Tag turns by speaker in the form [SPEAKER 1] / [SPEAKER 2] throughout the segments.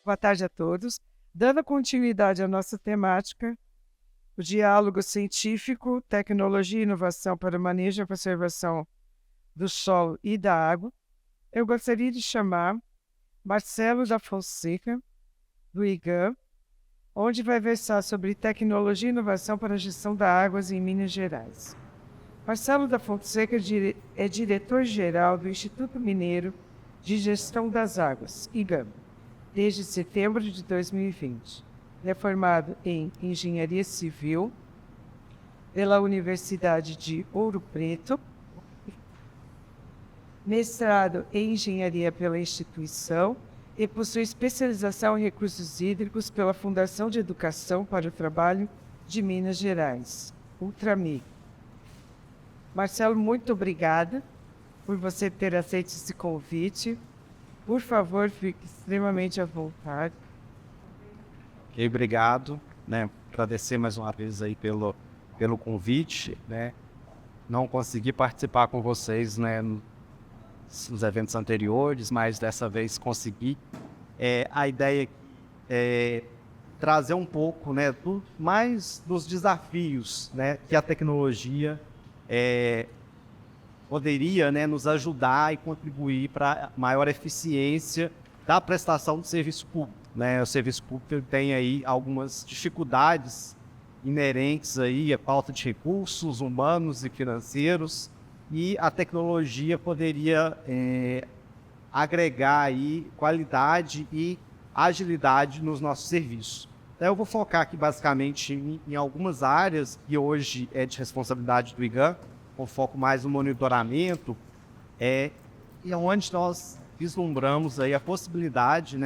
[SPEAKER 1] Boa tarde a todos. Dando continuidade à nossa temática, o diálogo científico, tecnologia e inovação para o manejo e conservação do solo e da água, eu gostaria de chamar Marcelo da Fonseca, do IGAM, onde vai versar sobre tecnologia e inovação para a gestão das águas em Minas Gerais. Marcelo da Fonseca é diretor-geral do Instituto Mineiro de Gestão das Águas, IGAM, desde setembro de 2020. É formado em Engenharia Civil pela Universidade de Ouro Preto, mestrado em Engenharia pela instituição e possui especialização em recursos hídricos pela Fundação de Educação para o Trabalho de Minas Gerais, Ultrami. Marcelo, muito obrigada por você ter aceito esse convite. Por favor, fique extremamente à vontade.
[SPEAKER 2] Ok, obrigado, agradecer mais uma vez aí pelo convite, Não consegui participar com vocês, nos eventos anteriores, mas dessa vez consegui. A ideia é trazer um pouco, mais dos desafios, que a tecnologia poderia, nos ajudar e contribuir para a maior eficiência da prestação do serviço público. O serviço público tem aí algumas dificuldades inerentes aí à falta de recursos humanos e financeiros, e a tecnologia poderia agregar aí qualidade e agilidade nos nossos serviços. Então, eu vou focar aqui basicamente em algumas áreas que hoje é de responsabilidade do IGAM, com foco mais no monitoramento, e onde nós vislumbramos aí a possibilidade,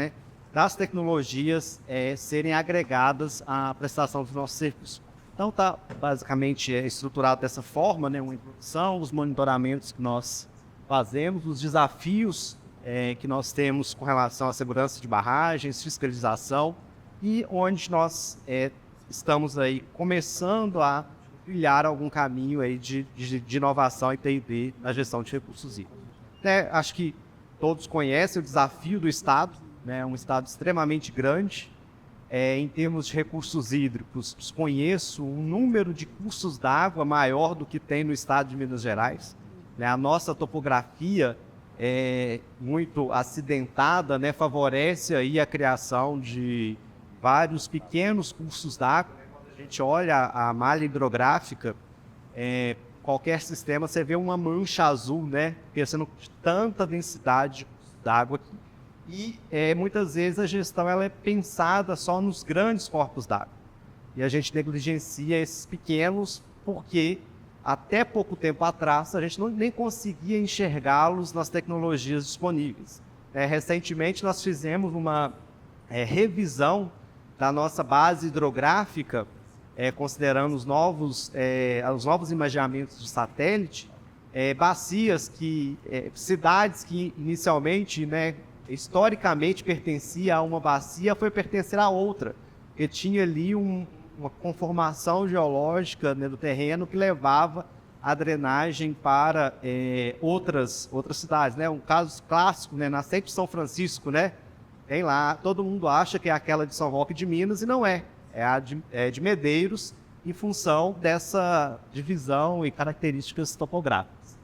[SPEAKER 2] das tecnologias serem agregadas à prestação dos nossos serviços. Então, está basicamente estruturado dessa forma, uma introdução, os monitoramentos que nós fazemos, os desafios que nós temos com relação à segurança de barragens, fiscalização, e onde nós estamos aí começando a trilhar algum caminho aí de inovação e P&D na gestão de recursos hídricos. Acho que todos conhecem o desafio do Estado, um Estado extremamente grande. Em termos de recursos hídricos, desconheço um número de cursos d'água maior do que tem no estado de Minas Gerais. A nossa topografia é muito acidentada, favorece aí a criação de vários pequenos cursos d'água. Quando a gente olha a malha hidrográfica, qualquer sistema, você vê uma mancha azul, pensando de tanta densidade d'água aqui. E muitas vezes a gestão ela é pensada só nos grandes corpos d'água. E a gente negligencia esses pequenos porque até pouco tempo atrás a gente nem conseguia enxergá-los nas tecnologias disponíveis. Recentemente nós fizemos uma revisão da nossa base hidrográfica, considerando os novos imaginamentos de satélite, bacias cidades que inicialmente, historicamente pertencia a uma bacia, foi pertencer a outra, porque tinha ali uma conformação geológica do terreno que levava a drenagem para outras cidades. Um caso clássico, nascente de São Francisco, tem lá, todo mundo acha que é aquela de São Roque de Minas, e não é a de Medeiros, em função dessa divisão e características topográficas.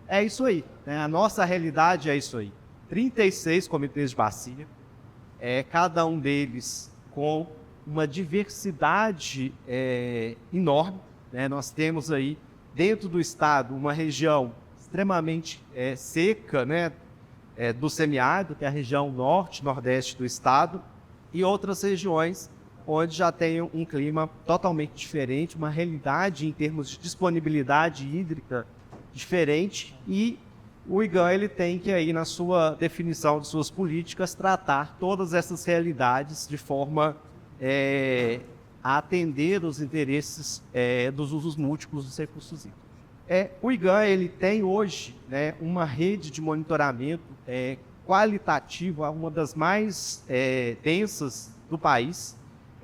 [SPEAKER 2] É isso aí, a nossa realidade é isso aí. 36 comitês de bacia, cada um deles com uma diversidade enorme. Nós temos aí, dentro do estado, uma região extremamente seca, do semiárido, que é a região norte, nordeste do estado, e outras regiões onde já tem um clima totalmente diferente, uma realidade em termos de disponibilidade hídrica diferente, e o IGAM ele tem que, aí, na sua definição de suas políticas, tratar todas essas realidades de forma a atender os interesses dos usos múltiplos dos recursos hídricos. O IGAM ele tem hoje uma rede de monitoramento qualitativo, uma das mais densas do país,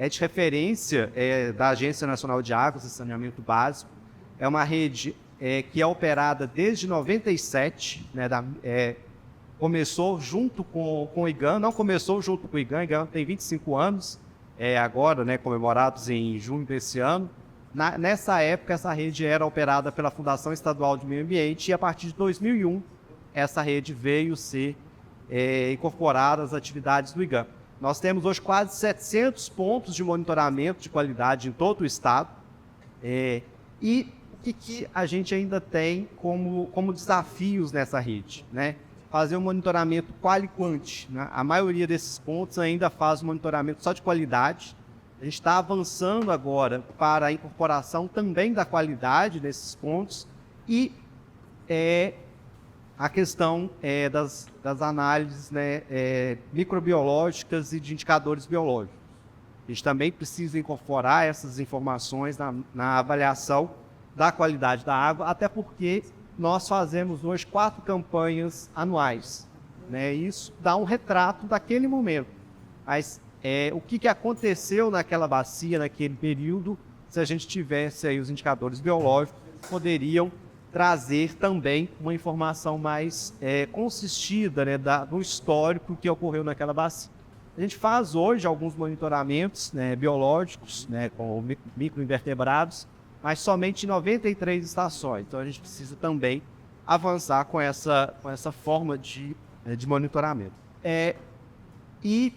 [SPEAKER 2] de referência da Agência Nacional de Águas e Saneamento Básico. É uma rede que é operada desde 97, começou junto com o IGAN, não começou junto com o IGAN tem 25 anos, agora, né, comemorados em junho desse ano. Nessa época, essa rede era operada pela Fundação Estadual de Meio Ambiente e a partir de 2001, essa rede veio ser incorporada às atividades do IGAN. Nós temos hoje quase 700 pontos de monitoramento de qualidade em todo o estado. E o que a gente ainda tem como desafios nessa rede, né? Fazer um monitoramento qual e quant, né? A maioria desses pontos ainda faz um monitoramento só de qualidade. A gente está avançando agora para a incorporação também da qualidade desses pontos e a questão das análises, né, microbiológicas e de indicadores biológicos. A gente também precisa incorporar essas informações na avaliação da qualidade da água, até porque nós fazemos hoje 4 campanhas anuais, né? Isso dá um retrato daquele momento. Mas o que aconteceu naquela bacia, naquele período, se a gente tivesse aí os indicadores biológicos, poderiam trazer também uma informação mais consistida, né, do histórico que ocorreu naquela bacia. A gente faz hoje alguns monitoramentos, né, biológicos, né, com microinvertebrados, mas somente em 93 estações. Então a gente precisa também avançar com essa forma de monitoramento. E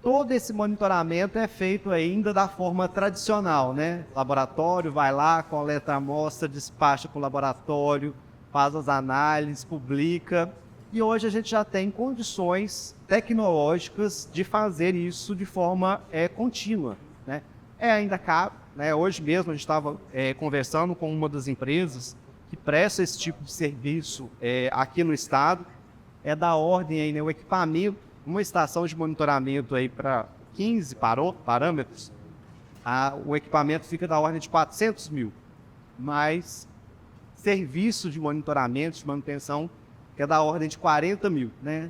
[SPEAKER 2] todo esse monitoramento é feito ainda da forma tradicional, né? Laboratório vai lá, coleta a amostra, despacha para o laboratório, faz as análises, publica. E hoje a gente já tem condições tecnológicas de fazer isso de forma contínua, né? Ainda caro, né? Hoje mesmo a gente estava conversando com uma das empresas que presta esse tipo de serviço aqui no estado. É da ordem aí, né? O equipamento, uma estação de monitoramento aí para 15 parâmetros, o equipamento fica da ordem de 400 mil. Mas serviço de monitoramento, de manutenção, que é da ordem de 40 mil, né?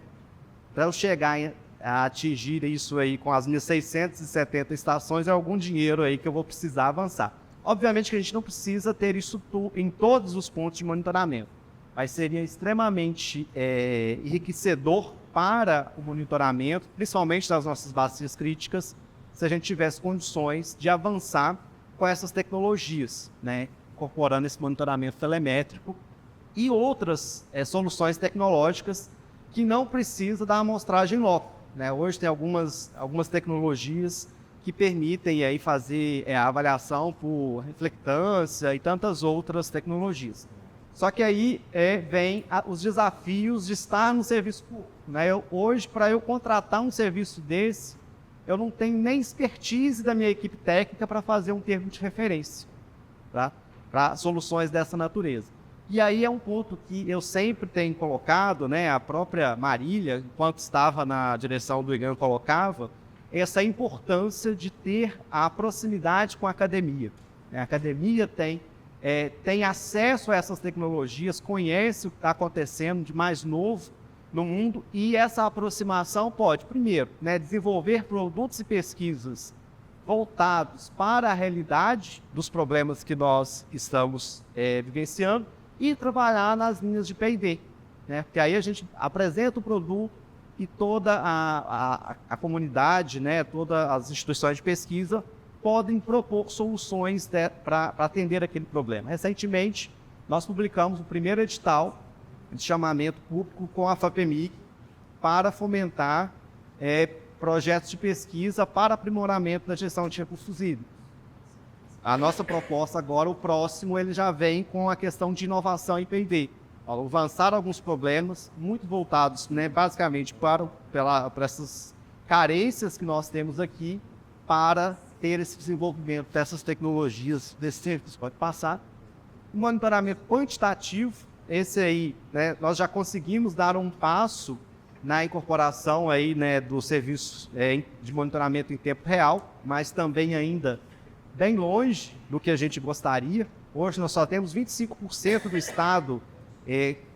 [SPEAKER 2] Para eu chegar a atingir isso aí com as minhas 670 estações, é algum dinheiro aí que eu vou precisar avançar. Obviamente que a gente não precisa ter isso em todos os pontos de monitoramento, mas seria extremamente enriquecedor para o monitoramento, principalmente das nossas bacias críticas, se a gente tivesse condições de avançar com essas tecnologias, né? Incorporando esse monitoramento telemétrico e outras soluções tecnológicas que não precisa da amostragem local, né? Hoje tem algumas tecnologias que permitem aí fazer a avaliação por reflectância e tantas outras tecnologias. Só que aí vem os desafios de estar no serviço público, né? Hoje, para eu contratar um serviço desse, eu não tenho nem expertise da minha equipe técnica para fazer um termo de referência, tá? Para soluções dessa natureza. E aí é um ponto que eu sempre tenho colocado, né? A própria Marília, enquanto estava na direção do IGAN, colocava essa importância de ter a proximidade com a academia. A academia tem acesso a essas tecnologias, conhece o que está acontecendo de mais novo no mundo e essa aproximação pode, primeiro, né, desenvolver produtos e pesquisas voltados para a realidade dos problemas que nós estamos vivenciando e trabalhar nas linhas de P&D, né? Porque aí a gente apresenta o produto e toda a comunidade, né, todas as instituições de pesquisa podem propor soluções para atender aquele problema. Recentemente, nós publicamos o primeiro edital de chamamento público com a FAPEMIG para fomentar projetos de pesquisa para aprimoramento da gestão de recursos hídricos. A nossa proposta agora, o próximo, ele já vem com a questão de inovação em P&D. Avançar alguns problemas muito voltados, né, basicamente para essas carências que nós temos aqui para ter esse desenvolvimento dessas tecnologias, desse serviço pode passar. O monitoramento quantitativo, esse aí, né, nós já conseguimos dar um passo na incorporação aí, né, dos serviços de monitoramento em tempo real, mas também ainda bem longe do que a gente gostaria. Hoje nós só temos 25% do estado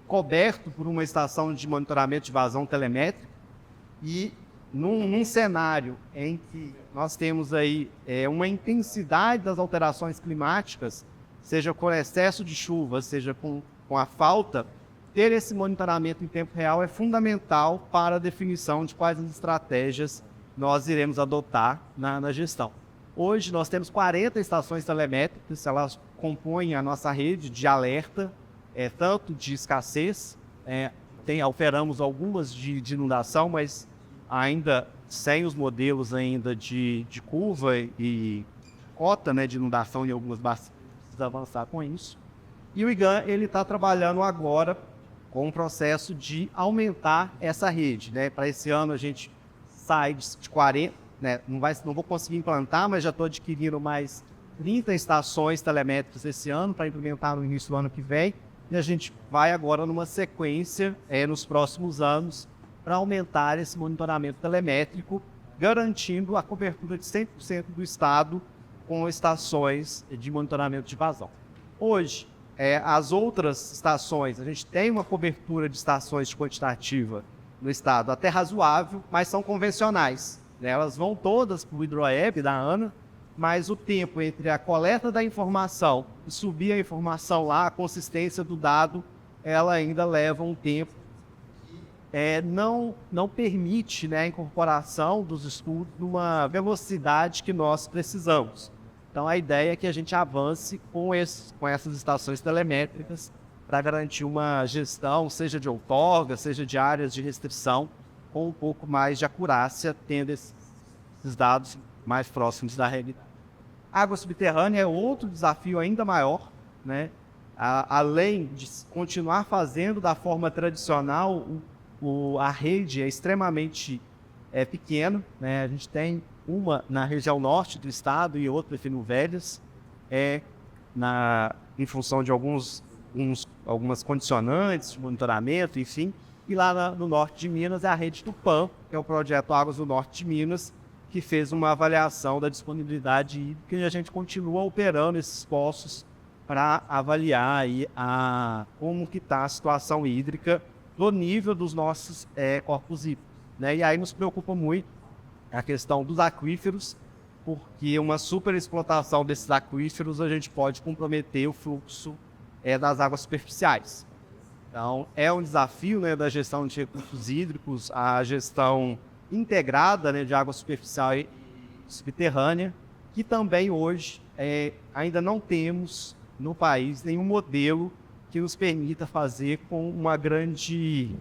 [SPEAKER 2] coberto por uma estação de monitoramento de vazão telemétrica e num cenário em que nós temos aí uma intensidade das alterações climáticas, seja com excesso de chuva, seja com a falta, ter esse monitoramento em tempo real é fundamental para a definição de quais as estratégias nós iremos adotar na gestão. Hoje nós temos 40 estações telemétricas, elas compõem a nossa rede de alerta, tanto de escassez, operamos algumas de inundação, mas ainda sem os modelos ainda de curva e cota, né, de inundação em algumas bacias, precisa avançar com isso. E o IGAN está trabalhando agora com o processo de aumentar essa rede. Né? Para esse ano a gente sai de 40, né? Não vou conseguir implantar, mas já estou adquirindo mais 30 estações telemétricas esse ano para implementar no início do ano que vem. E a gente vai agora numa sequência nos próximos anos para aumentar esse monitoramento telemétrico, garantindo a cobertura de 100% do estado com estações de monitoramento de vazão. Hoje, as outras estações, a gente tem uma cobertura de estações de quantitativa no estado até razoável, mas são convencionais. Né? Elas vão todas para o HidroWeb da ANA, mas o tempo entre a coleta da informação e subir a informação lá, a consistência do dado, ela ainda leva um tempo. Não permite, né, a incorporação dos estudos numa velocidade que nós precisamos. Então, a ideia é que a gente avance com essas estações telemétricas para garantir uma gestão, seja de outorga, seja de áreas de restrição, com um pouco mais de acurácia, tendo esses dados mais próximos da realidade. A água subterrânea é outro desafio ainda maior, né? Além de continuar fazendo da forma tradicional, a rede é extremamente pequena, né? A gente tem uma na região norte do estado e outra aqui no Velhas, em função de algumas condicionantes de monitoramento, enfim. E lá no norte de Minas é a rede Tupã, que é o projeto Águas do Norte de Minas, que fez uma avaliação da disponibilidade hídrica e a gente continua operando esses poços para avaliar aí como que está a situação hídrica do nível dos nossos corpos hídricos. Né? E aí nos preocupa muito a questão dos aquíferos, porque uma superexplotação desses aquíferos a gente pode comprometer o fluxo das águas superficiais. Então, é um desafio, né, da gestão de recursos hídricos, a gestão integrada, né, de água superficial e subterrânea, que também hoje ainda não temos no país nenhum modelo que nos permita fazer com uma grande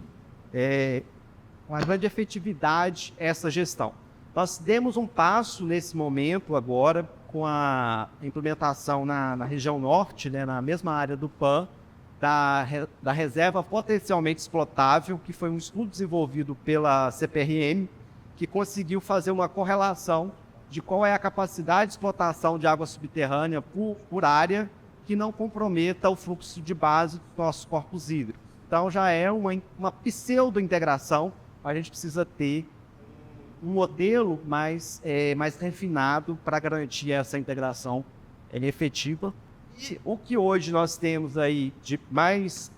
[SPEAKER 2] efetividade essa gestão. Nós demos um passo nesse momento agora com a implementação na região norte, né, na mesma área do PAN, da reserva potencialmente explotável, que foi um estudo desenvolvido pela CPRM, que conseguiu fazer uma correlação de qual é a capacidade de explotação de água subterrânea por área que não comprometa o fluxo de base dos nossos corpos hídricos. Então já é uma pseudo-integração, a gente precisa ter um modelo mais refinado para garantir essa integração efetiva. E o que hoje nós temos aí de mais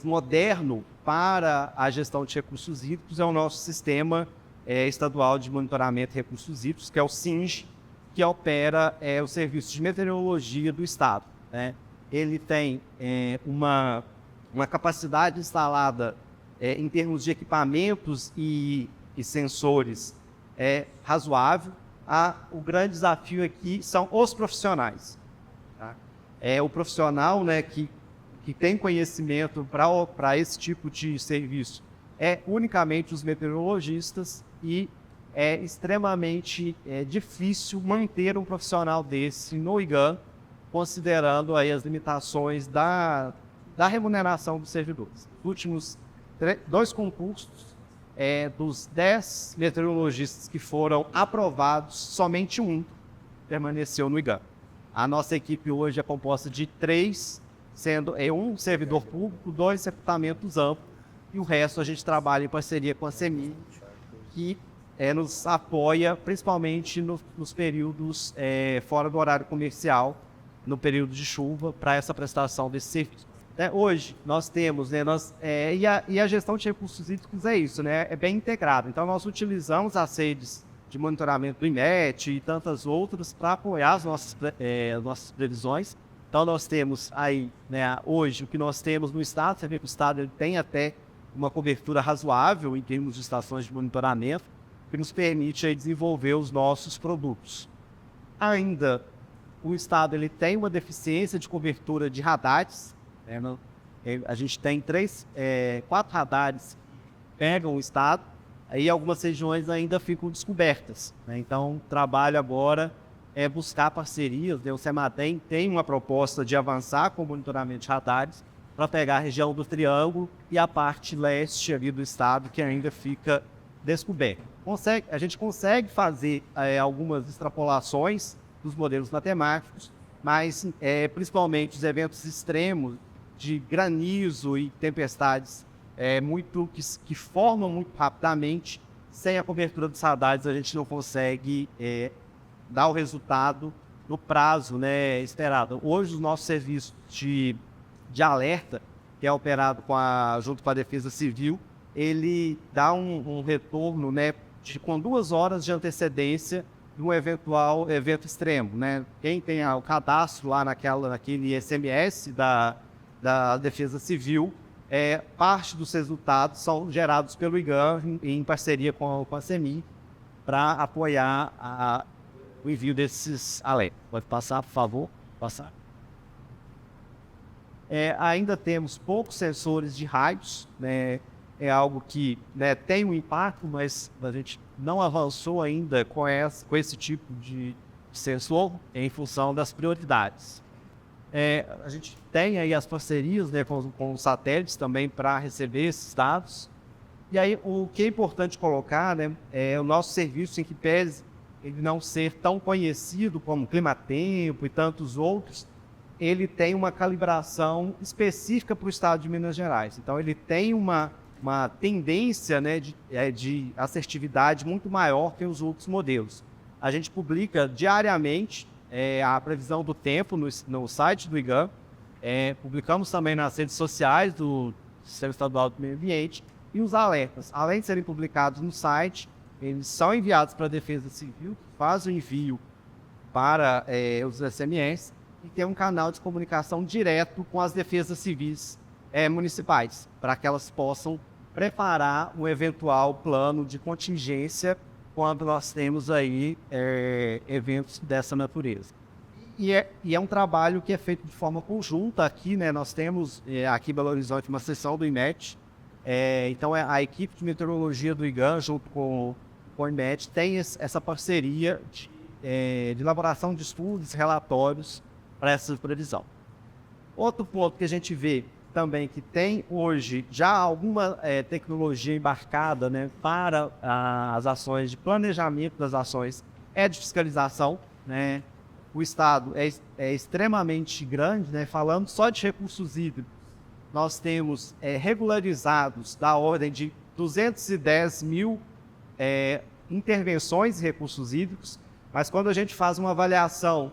[SPEAKER 2] moderno para a gestão de recursos hídricos é o nosso sistema estadual de monitoramento de recursos hídricos, que é o SING, que opera o Serviço de Meteorologia do Estado. Né? Ele tem uma capacidade instalada em termos de equipamentos e sensores razoável. O grande desafio aqui são os profissionais. Tá? O profissional, né, que tem conhecimento para esse tipo de serviço unicamente os meteorologistas e é extremamente difícil manter um profissional desse no IGAN, considerando aí as limitações da remuneração dos servidores. Nos últimos 2 concursos, dos 10 meteorologistas que foram aprovados, somente um permaneceu no IGAN. A nossa equipe hoje é composta de 3, sendo um servidor público, 2 equipamentos amplos, e o resto a gente trabalha em parceria com a CEMIG, que nos apoia principalmente nos períodos fora do horário comercial, no período de chuva, para essa prestação desse serviço. Hoje nós temos, né, e a gestão de recursos hídricos é isso, né, é bem integrado. Então nós utilizamos as redes de monitoramento do IMET e tantas outras para apoiar as nossas previsões, Então, nós temos aí, né, hoje, o que nós temos no estado, você vê que o estado ele tem até uma cobertura razoável em termos de estações de monitoramento, que nos permite aí desenvolver os nossos produtos. Ainda, o estado ele tem uma deficiência de cobertura de radares, né, a gente tem 4 radares que pegam o estado, aí algumas regiões ainda ficam descobertas, né? Então, o trabalho agora é buscar parcerias, né? O CEMADEM tem uma proposta de avançar com o monitoramento de radares para pegar a região do Triângulo e a parte leste ali do estado que ainda fica descoberta. A gente consegue fazer algumas extrapolações dos modelos matemáticos, mas principalmente os eventos extremos de granizo e tempestades que formam muito rapidamente, sem a cobertura dos radares a gente não consegue dar o resultado no prazo, né, esperado. Hoje, os nossos serviços de alerta, que é operado junto com a Defesa Civil, ele dá um retorno, né, com 2 horas de antecedência de um eventual evento extremo, né? Quem tem o cadastro lá naquele SMS da Defesa Civil, parte dos resultados são gerados pelo IGAM em parceria com a CEMIG para apoiar o envio desses alertas. Pode passar, por favor? Passar. Ainda temos poucos sensores de raios, né? É algo que, né, tem um impacto, mas a gente não avançou ainda com esse tipo de sensor em função das prioridades. A gente tem aí as parcerias, né, com os satélites também para receber esses dados. E aí o que é importante colocar, né, é o nosso serviço, em que pese ele não ser tão conhecido como Climatempo e tantos outros, ele tem uma calibração específica para o estado de Minas Gerais. Então ele tem uma tendência, né, de assertividade muito maior que os outros modelos. A gente publica diariamente a previsão do tempo no site do IGAM, publicamos também nas redes sociais do Sistema Estadual do Meio Ambiente, e os alertas, além de serem publicados no site, eles são enviados para a Defesa Civil, que faz o envio para os SMS, e tem um canal de comunicação direto com as defesas civis municipais, para que elas possam preparar um eventual plano de contingência quando nós temos aí eventos dessa natureza. E é um trabalho que é feito de forma conjunta aqui, né? Nós temos aqui em Belo Horizonte uma seção do IMET, então a equipe de meteorologia do IGAM, junto com o IMET, tem essa parceria de elaboração de estudos, relatórios para essa previsão. Outro ponto que a gente vê também que tem hoje já alguma tecnologia embarcada, né, para as ações de planejamento das ações de fiscalização, né? O estado é extremamente grande, né? Falando só de recursos hídricos, nós temos regularizados da ordem de 210 mil intervenções em recursos hídricos, mas quando a gente faz uma avaliação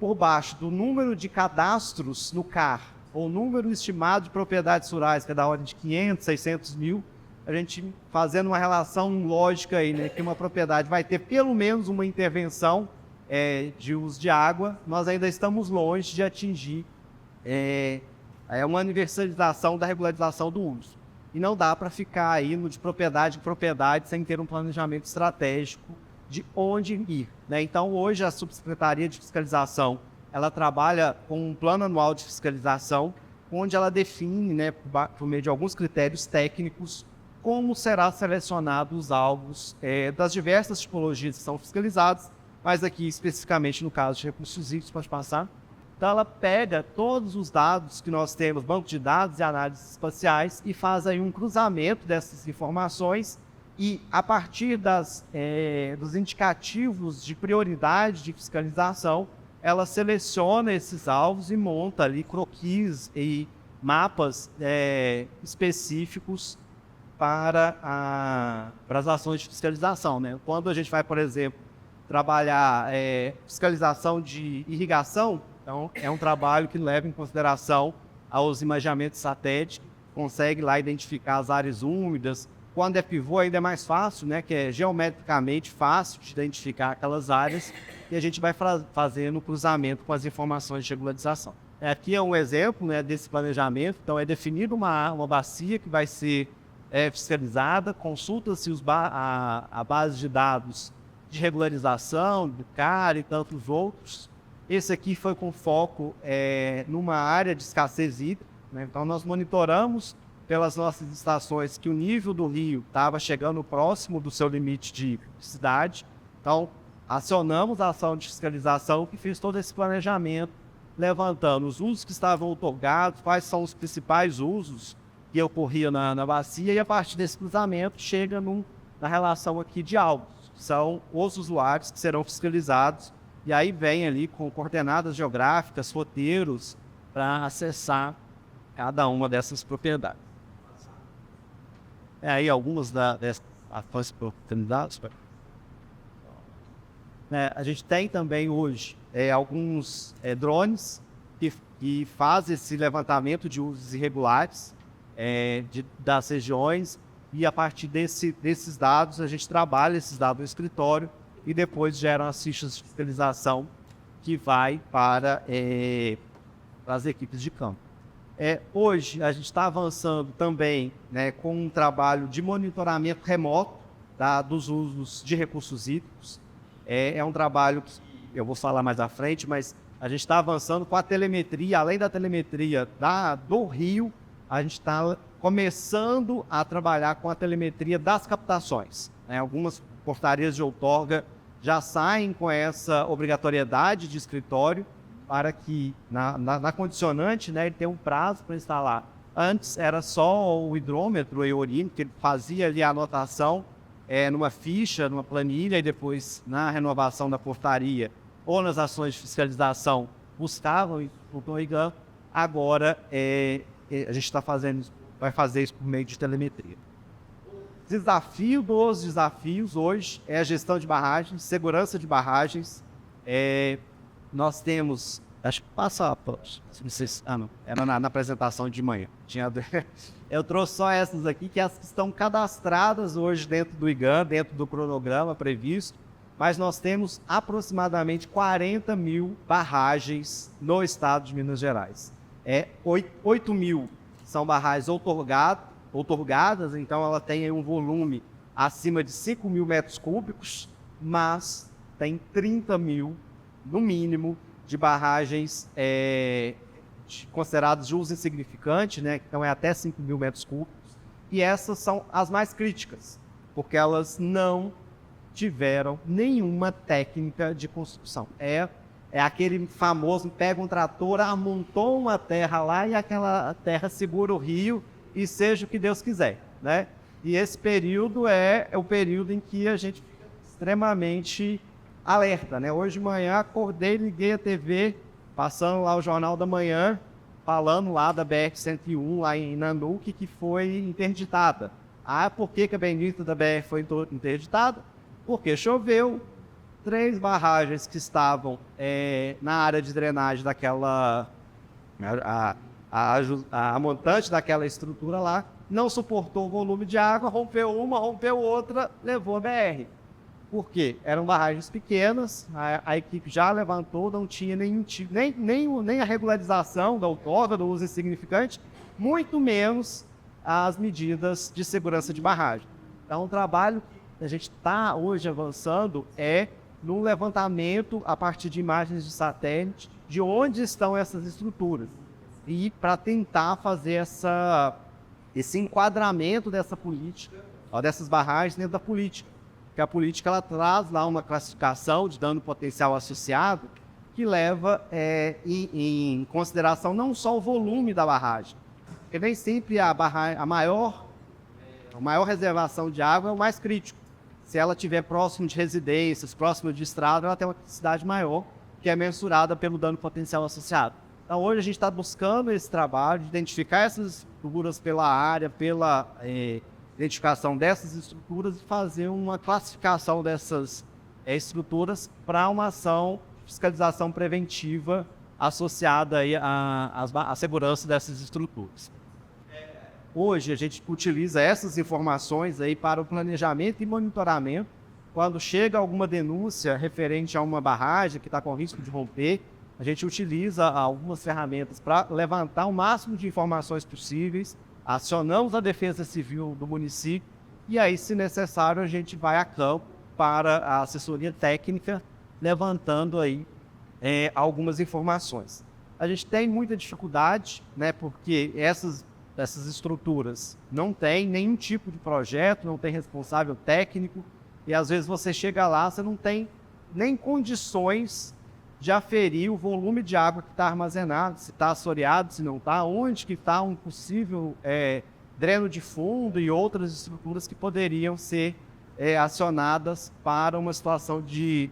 [SPEAKER 2] por baixo do número de cadastros no CAR, ou número estimado de propriedades rurais, que é da ordem de 500, 600 mil, a gente fazendo uma relação lógica aí, né, que uma propriedade vai ter pelo menos uma intervenção de uso de água, nós ainda estamos longe de atingir uma universalização da regularização do uso. E não dá para ficar aí de propriedade em propriedade sem ter um planejamento estratégico de onde ir, né? Então, hoje, a Subsecretaria de Fiscalização ela trabalha com um plano anual de fiscalização, onde ela define, né, por meio de alguns critérios técnicos, como será selecionado os alvos das diversas tipologias que são fiscalizadas, mas aqui especificamente no caso de recursos hídricos, pode passar. Então ela pega todos os dados que nós temos, banco de dados e análises espaciais, e faz aí um cruzamento dessas informações, e a partir dos indicativos de prioridade de fiscalização, ela seleciona esses alvos e monta ali croquis e mapas específicos para as ações de fiscalização, né? Quando a gente vai, por exemplo, trabalhar fiscalização de irrigação, então é um trabalho que leva em consideração aos imaginamentos satélites, consegue lá identificar as áreas úmidas. Quando é pivô ainda é mais fácil, né? Que é geometricamente fácil de identificar aquelas áreas, e a gente vai fazendo o cruzamento com as informações de regularização. Aqui é um exemplo, né, desse planejamento. Então, é definida uma bacia que vai ser fiscalizada, consulta-se a base de dados de regularização, do CAR e tantos outros. Esse aqui foi com foco numa área de escassez hídrica, né? Então, nós monitoramos pelas nossas estações que o nível do rio estava chegando próximo do seu limite de cidade. Então, acionamos a ação de fiscalização que fez todo esse planejamento, levantando os usos que estavam outorgados, quais são os principais usos que ocorriam na bacia, e a partir desse cruzamento chega na relação aqui de alvos. São os usuários que serão fiscalizados, e aí vem ali com coordenadas geográficas, roteiros, para acessar cada uma dessas propriedades. Aí algumas dessas ações oportunidades. A gente tem também hoje alguns drones que fazem esse levantamento de usos irregulares das regiões, e a partir desses dados a gente trabalha esses dados no escritório e depois geram as fichas de fiscalização que vai para as equipes de campo. Hoje a gente está avançando também, né, com um trabalho de monitoramento remoto dos usos de recursos hídricos. É um trabalho que eu vou falar mais à frente, mas a gente está avançando com a telemetria. Além da telemetria do rio, a gente está começando a trabalhar com a telemetria das captações, né? Algumas portarias de outorga já saem com essa obrigatoriedade de escritório, para que, na condicionante, né, ele tem um prazo para instalar. Antes era só o hidrômetro, o EORIN, que ele fazia ali a anotação numa ficha, numa planilha, e depois, na renovação da portaria ou nas ações de fiscalização, buscavam o IGAM. Agora, a gente vai fazer isso por meio de telemetria. Desafio dos desafios hoje é a gestão de barragens, segurança de barragens. Nós temos, acho que passa, não sei se, não, era na apresentação de manhã. Eu trouxe só essas aqui, que as que estão cadastradas hoje dentro do IGAM, dentro do cronograma previsto, mas nós temos aproximadamente 40 mil barragens no estado de Minas Gerais. 8 mil são barragens outorgadas, então ela tem um volume acima de 5 mil metros cúbicos, mas tem 30 mil, no mínimo, de barragens consideradas de uso insignificante, né? Então é até 5 mil metros cúbicos, e essas são as mais críticas, porque elas não tiveram nenhuma técnica de construção. É aquele famoso, pega um trator, amontou uma terra lá e aquela terra segura o rio e seja o que Deus quiser, né? E esse período é o período em que a gente fica extremamente alerta, né? Hoje de manhã acordei, liguei a TV, passando lá o Jornal da Manhã, falando lá da BR-101, lá em Nanuque, que foi interditada. Por que a bendita da BR foi interditada? Porque choveu. 3 barragens que estavam na área de drenagem daquela... A montante daquela estrutura lá não suportou o volume de água, rompeu uma, rompeu outra, levou a BR. Por quê? Eram barragens pequenas, a equipe já levantou, não tinha nem a regularização da outorga, do uso insignificante, muito menos as medidas de segurança de barragem. Então, o trabalho que a gente está hoje avançando no levantamento, a partir de imagens de satélite, de onde estão essas estruturas. E para tentar fazer esse enquadramento dessa política, dessas barragens dentro da política. Porque a política ela traz lá uma classificação de dano potencial associado que leva em consideração não só o volume da barragem, porque nem sempre a maior reservação de água é o mais crítico. Se ela estiver próximo de residências, próximo de estrada, ela tem uma criticidade maior, que é mensurada pelo dano potencial associado. Então, hoje a gente está buscando esse trabalho de identificar essas estruturas pela área, pela identificação dessas estruturas e fazer uma classificação dessas estruturas para uma ação de fiscalização preventiva associada aí à segurança dessas estruturas. Hoje a gente utiliza essas informações aí para o planejamento e monitoramento. Quando chega alguma denúncia referente a uma barragem que está com risco de romper, a gente utiliza algumas ferramentas para levantar o máximo de informações possíveis, acionamos a Defesa Civil do município e aí, se necessário, a gente vai a campo para a assessoria técnica, levantando aí algumas informações. A gente tem muita dificuldade, né, porque essas estruturas não têm nenhum tipo de projeto, não tem responsável técnico, e às vezes você chega lá, você não tem nem condições de aferir o volume de água que está armazenado, se está assoreado, se não está, onde que está um possível dreno de fundo e outras estruturas que poderiam ser acionadas para uma situação de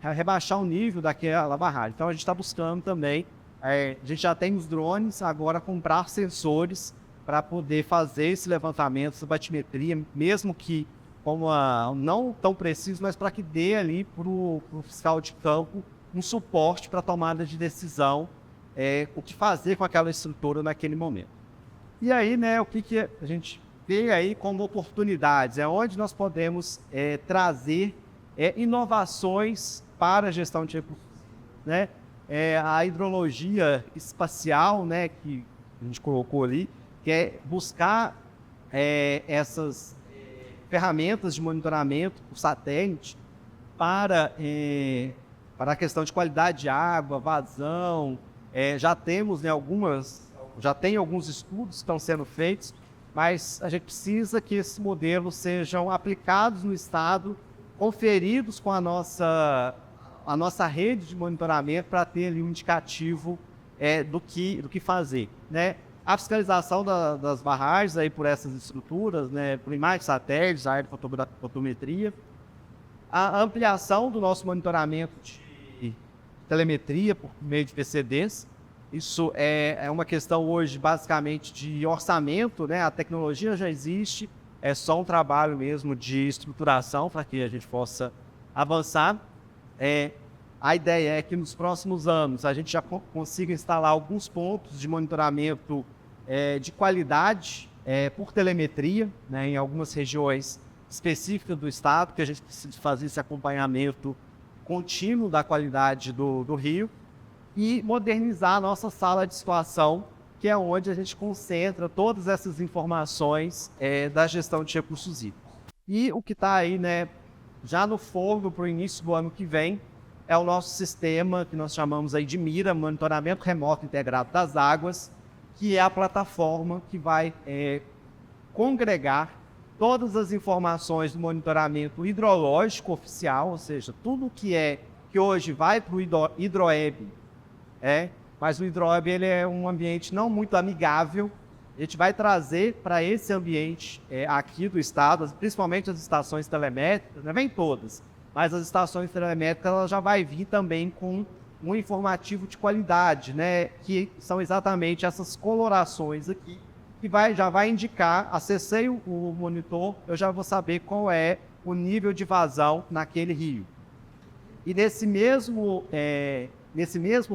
[SPEAKER 2] rebaixar o nível daquela barragem. Então a gente está buscando também, a gente já tem os drones, agora comprar sensores para poder fazer esse levantamento, essa batimetria, mesmo que não tão preciso, mas para que dê ali para o fiscal de campo um suporte para a tomada de decisão, o que fazer com aquela estrutura naquele momento. E aí, né, o que a gente vê aí como oportunidades, onde nós podemos trazer inovações para a gestão de recursos, né? A hidrologia espacial, né, que a gente colocou ali, que é buscar essas ferramentas de monitoramento por satélite para a questão de qualidade de água, vazão. Já temos, né, alguns estudos que estão sendo feitos, mas a gente precisa que esses modelos sejam aplicados no estado, conferidos com a nossa rede de monitoramento para ter ali um indicativo do que fazer, né? A fiscalização das barragens aí por essas estruturas, né, por imagens de satélites, aerofotometria, a ampliação do nosso monitoramento de telemetria por meio de PCDs. Isso é uma questão hoje basicamente de orçamento, né? A tecnologia já existe, é só um trabalho mesmo de estruturação para que a gente possa avançar. A ideia é que nos próximos anos a gente já consiga instalar alguns pontos de monitoramento de qualidade por telemetria, né, em algumas regiões específicas do estado, que a gente precisa fazer esse acompanhamento contínuo da qualidade do rio e modernizar a nossa sala de situação, que é onde a gente concentra todas essas informações da gestão de recursos hídricos. E o que está aí, né, já no forno para o início do ano que vem, é o nosso sistema que nós chamamos aí de MIRA, Monitoramento Remoto Integrado das Águas, que é a plataforma que vai congregar todas as informações do monitoramento hidrológico oficial, ou seja, tudo que hoje vai para o Hidroeb, mas o Hidroeb ele é um ambiente não muito amigável. A gente vai trazer para esse ambiente aqui do estado, principalmente as estações telemétricas, não vem todas, mas as estações telemétricas ela já vai vir também com um informativo de qualidade, né, que são exatamente essas colorações aqui, que já vai indicar, acessei o monitor, eu já vou saber qual é o nível de vazão naquele rio. E nesse mesmo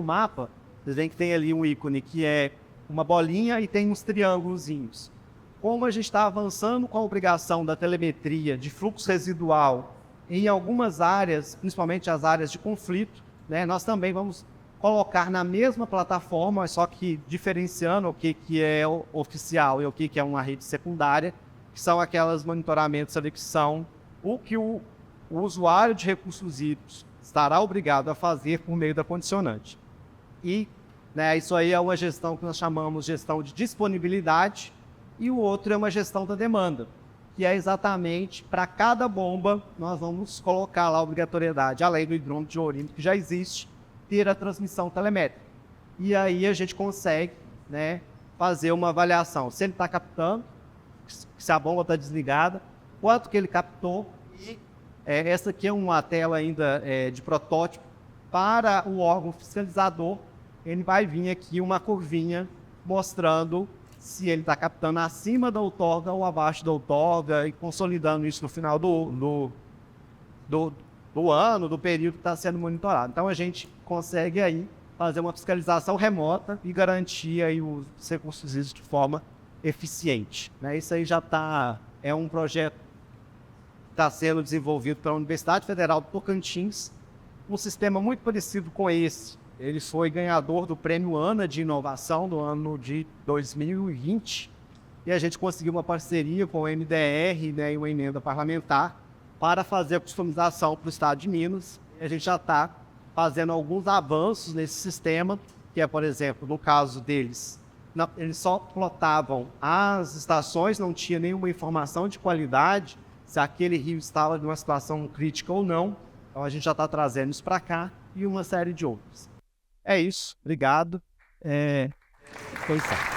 [SPEAKER 2] mapa, vocês veem que tem ali um ícone que é uma bolinha e tem uns triângulozinhos. Como a gente está avançando com a obrigação da telemetria de fluxo residual em algumas áreas, principalmente as áreas de conflito, né, nós também vamos colocar na mesma plataforma, só que diferenciando o que é oficial e o que é uma rede secundária, que são aquelas monitoramentos ali que são o que o usuário de recursos hídricos estará obrigado a fazer por meio da condicionante. E isso aí é uma gestão que nós chamamos de gestão de disponibilidade, e o outro é uma gestão da demanda, que é exatamente para cada bomba nós vamos colocar lá a obrigatoriedade, além do hidrômetro de Ourimbos, que já existe, ter a transmissão telemétrica. E aí a gente consegue, né, fazer uma avaliação, se ele está captando, se a bomba está desligada, quanto que ele captou, e essa aqui é uma tela ainda de protótipo para o órgão fiscalizador. Ele vai vir aqui uma curvinha mostrando se ele está captando acima da outorga ou abaixo da outorga e consolidando isso no final do ano, do período que está sendo monitorado. Então a gente consegue aí fazer uma fiscalização remota e garantir aí os recursos hídricos de forma eficiente, né? Isso aí já é um projeto que está sendo desenvolvido pela Universidade Federal do Tocantins um sistema muito parecido com esse. Ele foi ganhador do Prêmio ANA de Inovação do ano de 2020 e a gente conseguiu uma parceria com o MDR, né, e uma emenda parlamentar para fazer a customização para o estado de Minas. E a gente já está fazendo alguns avanços nesse sistema, que é, por exemplo, no caso deles, eles só plotavam as estações, não tinha nenhuma informação de qualidade, se aquele rio estava em uma situação crítica ou não. Então a gente já está trazendo isso para cá e uma série de outros. É isso, obrigado. Foi isso.